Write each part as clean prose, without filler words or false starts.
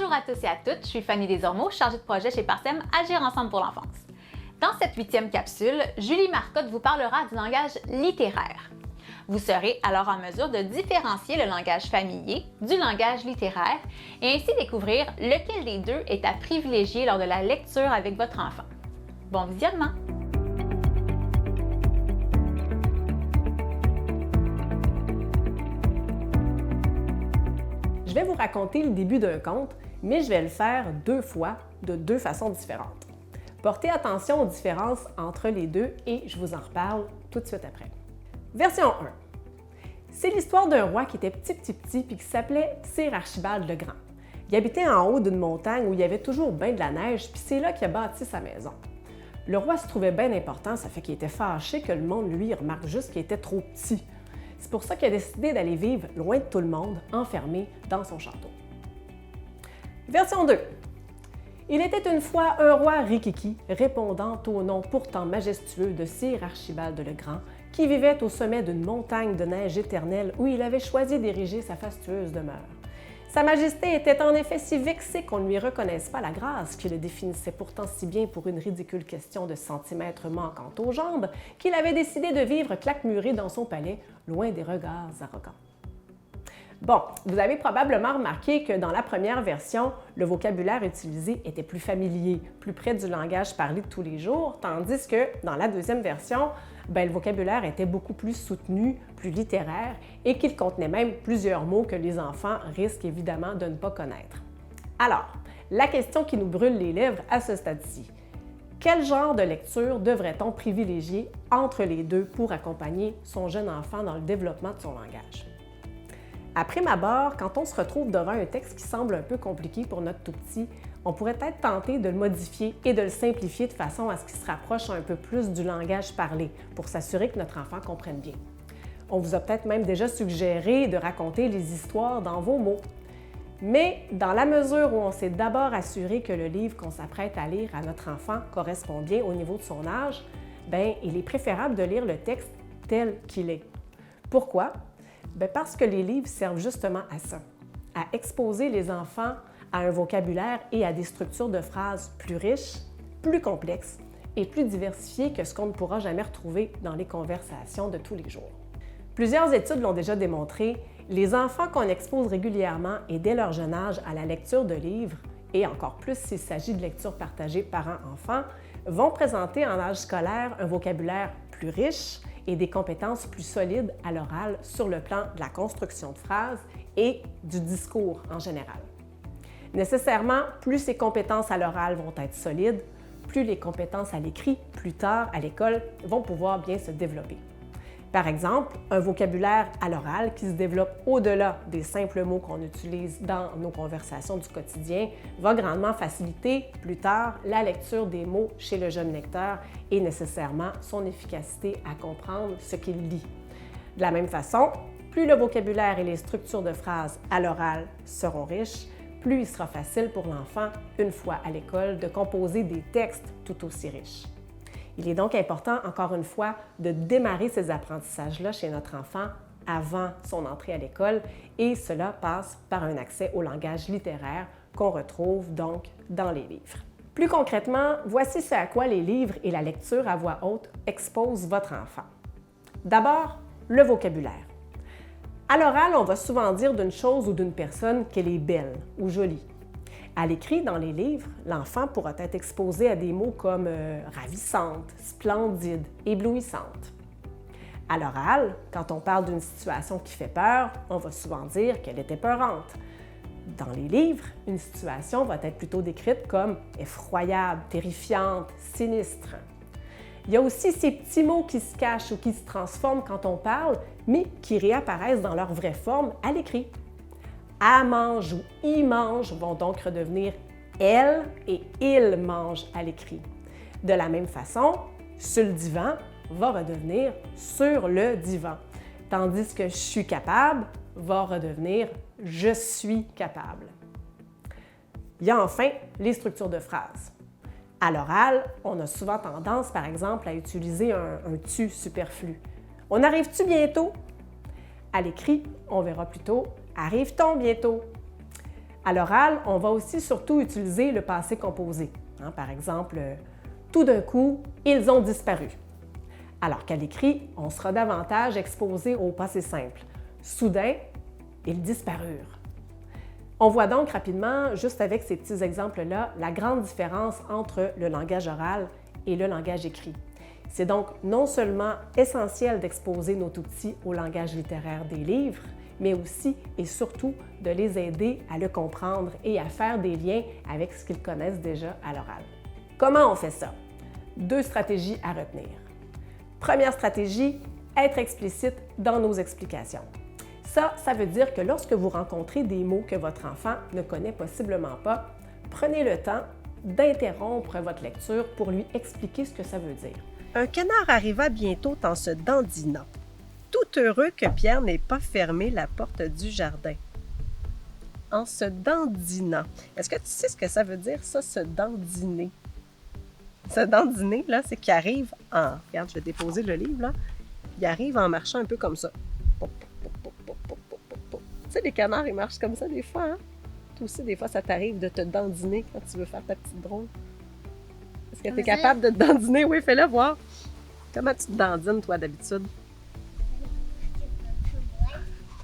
Bonjour à tous et à toutes, je suis Fanny Desormeaux, chargée de projet chez Parsem Agir ensemble pour l'enfance. Dans cette 8e capsule, Julie Marcotte vous parlera du langage littéraire. Vous serez alors en mesure de différencier le langage familier du langage littéraire et ainsi découvrir lequel des deux est à privilégier lors de la lecture avec votre enfant. Bon visionnement! Je vais vous raconter le début d'un conte, mais je vais le faire 2 fois, de 2 façons différentes. Portez attention aux différences entre les deux et je vous en reparle tout de suite après. Version 1. C'est l'histoire d'un roi qui était petit puis qui s'appelait Sir Archibald le Grand. Il habitait en haut d'une montagne où il y avait toujours bien de la neige, puis c'est là qu'il a bâti sa maison. Le roi se trouvait bien important, ça fait qu'il était fâché que le monde, lui, remarque juste qu'il était trop petit. C'est pour ça qu'il a décidé d'aller vivre loin de tout le monde, enfermé dans son château. Version 2. Il était une fois un roi rikiki, répondant au nom pourtant majestueux de Sir Archibald le Grand, qui vivait au sommet d'une montagne de neige éternelle où il avait choisi d'ériger sa fastueuse demeure. Sa Majesté était en effet si vexée qu'on ne lui reconnaisse pas la grâce qui le définissait pourtant si bien pour une ridicule question de centimètres manquant aux jambes qu'il avait décidé de vivre claquemuré dans son palais, loin des regards arrogants. Bon, vous avez probablement remarqué que dans la première version, le vocabulaire utilisé était plus familier, plus près du langage parlé de tous les jours, tandis que dans la deuxième version, le vocabulaire était beaucoup plus soutenu, plus littéraire et qu'il contenait même plusieurs mots que les enfants risquent évidemment de ne pas connaître. Alors, la question qui nous brûle les lèvres à ce stade-ci, quel genre de lecture devrait-on privilégier entre les deux pour accompagner son jeune enfant dans le développement de son langage? À prime abord, quand on se retrouve devant un texte qui semble un peu compliqué pour notre tout-petit, on pourrait être tenté de le modifier et de le simplifier de façon à ce qu'il se rapproche un peu plus du langage parlé pour s'assurer que notre enfant comprenne bien. On vous a peut-être même déjà suggéré de raconter les histoires dans vos mots. Mais dans la mesure où on s'est d'abord assuré que le livre qu'on s'apprête à lire à notre enfant correspond bien au niveau de son âge, il est préférable de lire le texte tel qu'il est. Pourquoi? Parce que les livres servent justement à ça, à exposer les enfants à un vocabulaire et à des structures de phrases plus riches, plus complexes et plus diversifiées que ce qu'on ne pourra jamais retrouver dans les conversations de tous les jours. Plusieurs études l'ont déjà démontré, les enfants qu'on expose régulièrement et dès leur jeune âge à la lecture de livres, et encore plus s'il s'agit de lecture partagée parents-enfants, vont présenter en âge scolaire un vocabulaire plus riche et des compétences plus solides à l'oral sur le plan de la construction de phrases et du discours en général. Nécessairement, plus ces compétences à l'oral vont être solides, plus les compétences à l'écrit, plus tard à l'école, vont pouvoir bien se développer. Par exemple, un vocabulaire à l'oral qui se développe au-delà des simples mots qu'on utilise dans nos conversations du quotidien va grandement faciliter plus tard la lecture des mots chez le jeune lecteur et nécessairement son efficacité à comprendre ce qu'il lit. De la même façon, plus le vocabulaire et les structures de phrases à l'oral seront riches, plus il sera facile pour l'enfant, une fois à l'école, de composer des textes tout aussi riches. Il est donc important, encore une fois, de démarrer ces apprentissages-là chez notre enfant avant son entrée à l'école et cela passe par un accès au langage littéraire qu'on retrouve donc dans les livres. Plus concrètement, voici ce à quoi les livres et la lecture à voix haute exposent votre enfant. D'abord, le vocabulaire. À l'oral, on va souvent dire d'une chose ou d'une personne qu'elle est belle ou jolie. À l'écrit, dans les livres, l'enfant pourra être exposé à des mots comme ravissante, splendide, éblouissante. À l'oral, quand on parle d'une situation qui fait peur, on va souvent dire qu'elle est épeurante. Dans les livres, une situation va être plutôt décrite comme effroyable, terrifiante, sinistre. Il y a aussi ces petits mots qui se cachent ou qui se transforment quand on parle, mais qui réapparaissent dans leur vraie forme à l'écrit. À mange ou y mange vont donc redevenir elle et il mange à l'écrit. De la même façon, sur le divan va redevenir sur le divan, tandis que je suis capable va redevenir je suis capable. Il y a enfin les structures de phrases. À l'oral, on a souvent tendance, par exemple, à utiliser un tu superflu. On arrive-tu bientôt? À l'écrit, on verra plutôt arrive-t-on bientôt? À l'oral, on va aussi surtout utiliser le passé composé. Par exemple, « tout d'un coup, ils ont disparu ». Alors qu'à l'écrit, on sera davantage exposé au passé simple. « Soudain, ils disparurent ». On voit donc rapidement, juste avec ces petits exemples-là, la grande différence entre le langage oral et le langage écrit. C'est donc non seulement essentiel d'exposer nos tout-petits au langage littéraire des livres, mais aussi et surtout de les aider à le comprendre et à faire des liens avec ce qu'ils connaissent déjà à l'oral. Comment on fait ça? 2 stratégies à retenir. Première stratégie, être explicite dans nos explications. Ça veut dire que lorsque vous rencontrez des mots que votre enfant ne connaît possiblement pas, prenez le temps d'interrompre votre lecture pour lui expliquer ce que ça veut dire. Un canard arriva bientôt en se dandinant, tout heureux que Pierre n'ait pas fermé la porte du jardin. En se dandinant. Est-ce que tu sais ce que ça veut dire, ça, se dandiner? Se dandiner, là, c'est qu'il arrive en... Regarde, je vais déposer le livre, là. Il arrive en marchant un peu comme ça. Tu sais, les canards, ils marchent comme ça des fois, hein? Toi aussi, des fois, ça t'arrive de te dandiner quand tu veux faire ta petite drôle. Est-ce que tu es capable de te dandiner? Oui, fais-le voir. Comment tu te dandines, toi, d'habitude?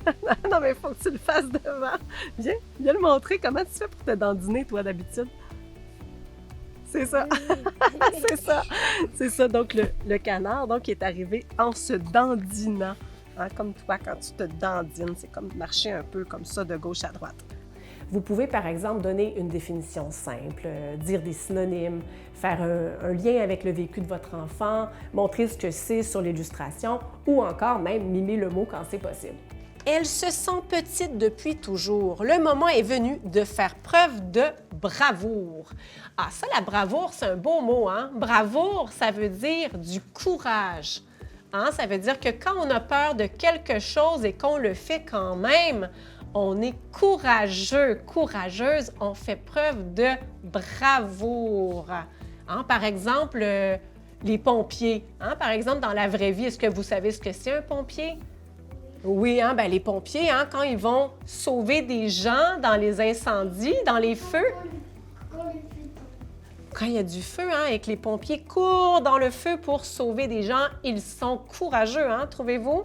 Non, mais il faut que tu le fasses devant. Viens le montrer. Comment tu fais pour te dandiner, toi, d'habitude? C'est ça. C'est ça. Donc, le canard, donc, il est arrivé en se dandinant. Hein, comme toi, quand tu te dandines, c'est comme marcher un peu comme ça de gauche à droite. Vous pouvez, par exemple, donner une définition simple, dire des synonymes, faire un lien avec le vécu de votre enfant, montrer ce que c'est sur l'illustration ou encore même mimer le mot quand c'est possible. Elle se sent petite depuis toujours. Le moment est venu de faire preuve de bravoure. Ah, ça, la bravoure, c'est un beau mot, hein? Bravoure, ça veut dire du courage. Hein? Ça veut dire que quand on a peur de quelque chose et qu'on le fait quand même, on est courageux, courageuse, on fait preuve de bravoure. Hein? Par exemple, les pompiers. Hein? Par exemple, dans la vraie vie, est-ce que vous savez ce que c'est un pompier? Oui, hein? Les pompiers, hein, quand ils vont sauver des gens dans les incendies, dans les feux, quand il y a du feu, hein, et que les pompiers courent dans le feu pour sauver des gens, ils sont courageux, hein, trouvez-vous?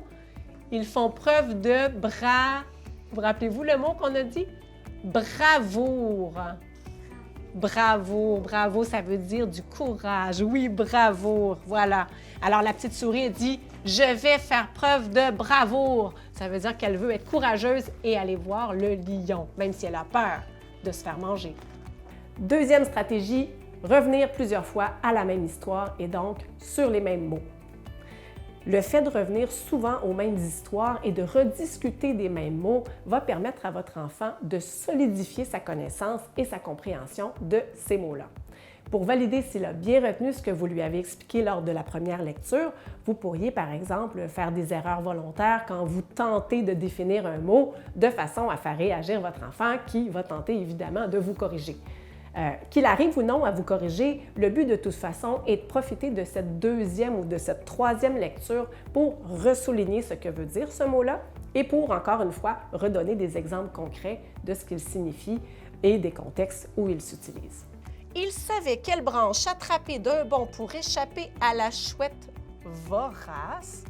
Ils font preuve de Vous rappelez-vous le mot qu'on a dit? Bravoure. Bravo, ça veut dire du courage. Oui, bravoure, voilà. Alors, la petite souris dit « Je vais faire preuve de bravoure ». Ça veut dire qu'elle veut être courageuse et aller voir le lion, même si elle a peur de se faire manger. Deuxième stratégie, revenir plusieurs fois à la même histoire et donc sur les mêmes mots. Le fait de revenir souvent aux mêmes histoires et de rediscuter des mêmes mots va permettre à votre enfant de solidifier sa connaissance et sa compréhension de ces mots-là. Pour valider s'il a bien retenu ce que vous lui avez expliqué lors de la première lecture, vous pourriez par exemple faire des erreurs volontaires quand vous tentez de définir un mot de façon à faire réagir votre enfant qui va tenter évidemment de vous corriger. Qu'il arrive ou non à vous corriger, le but de toute façon est de profiter de cette deuxième ou de cette troisième lecture pour ressouligner ce que veut dire ce mot-là et pour, encore une fois, redonner des exemples concrets de ce qu'il signifie et des contextes où il s'utilise. Il savait quelle branche attraper d'un bond pour échapper à la chouette vorace.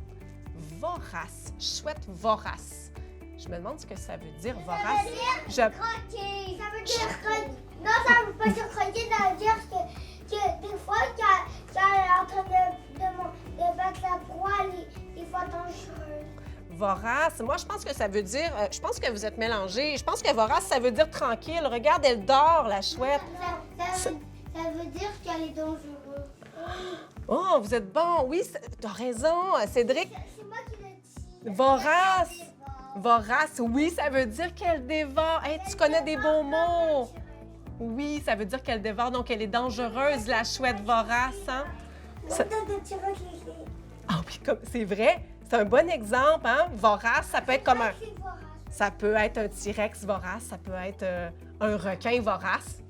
Vorace, chouette vorace. Je me demande ce que ça veut dire, vorace. Ça veut dire croquer. Ça veut dire croquer. Non, ça veut pas dire croquer, ça veut dire que des fois, quand elle est en train de battre la proie, des fois dangereuse. Vorace, moi je pense que ça veut dire, je pense que vous êtes mélangés. Je pense que vorace, ça veut dire tranquille. Regarde, elle dort, la chouette. Ça veut dire qu'elle est dangereuse. Oh, vous êtes bon. Oui, tu as raison, Cédric. C'est moi qui l'ai dit. Vorace. Vorace, oui, ça veut dire qu'elle dévore. Hey, tu connais des beaux mots. Oui, ça veut dire qu'elle dévore, donc elle est dangereuse, la chouette vorace. Hein? Ah oui, c'est vrai. C'est un bon exemple, hein? Vorace, ça peut être comme un... Ça peut être un T-Rex vorace, ça peut être un requin vorace.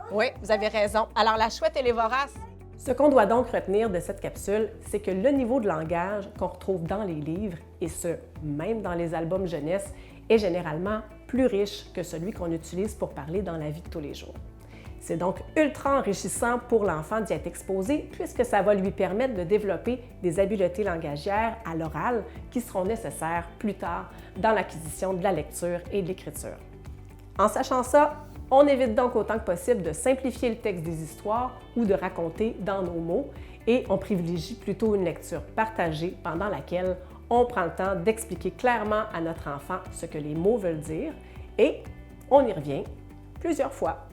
Oui, vous avez raison. Alors, la chouette, elle est vorace. Ce qu'on doit donc retenir de cette capsule, c'est que le niveau de langage qu'on retrouve dans les livres, et ce, même dans les albums jeunesse, est généralement plus riche que celui qu'on utilise pour parler dans la vie de tous les jours. C'est donc ultra enrichissant pour l'enfant d'y être exposé puisque ça va lui permettre de développer des habiletés langagières à l'oral qui seront nécessaires plus tard dans l'acquisition de la lecture et de l'écriture. En sachant ça, on évite donc autant que possible de simplifier le texte des histoires ou de raconter dans nos mots et on privilégie plutôt une lecture partagée pendant laquelle on prend le temps d'expliquer clairement à notre enfant ce que les mots veulent dire et on y revient plusieurs fois.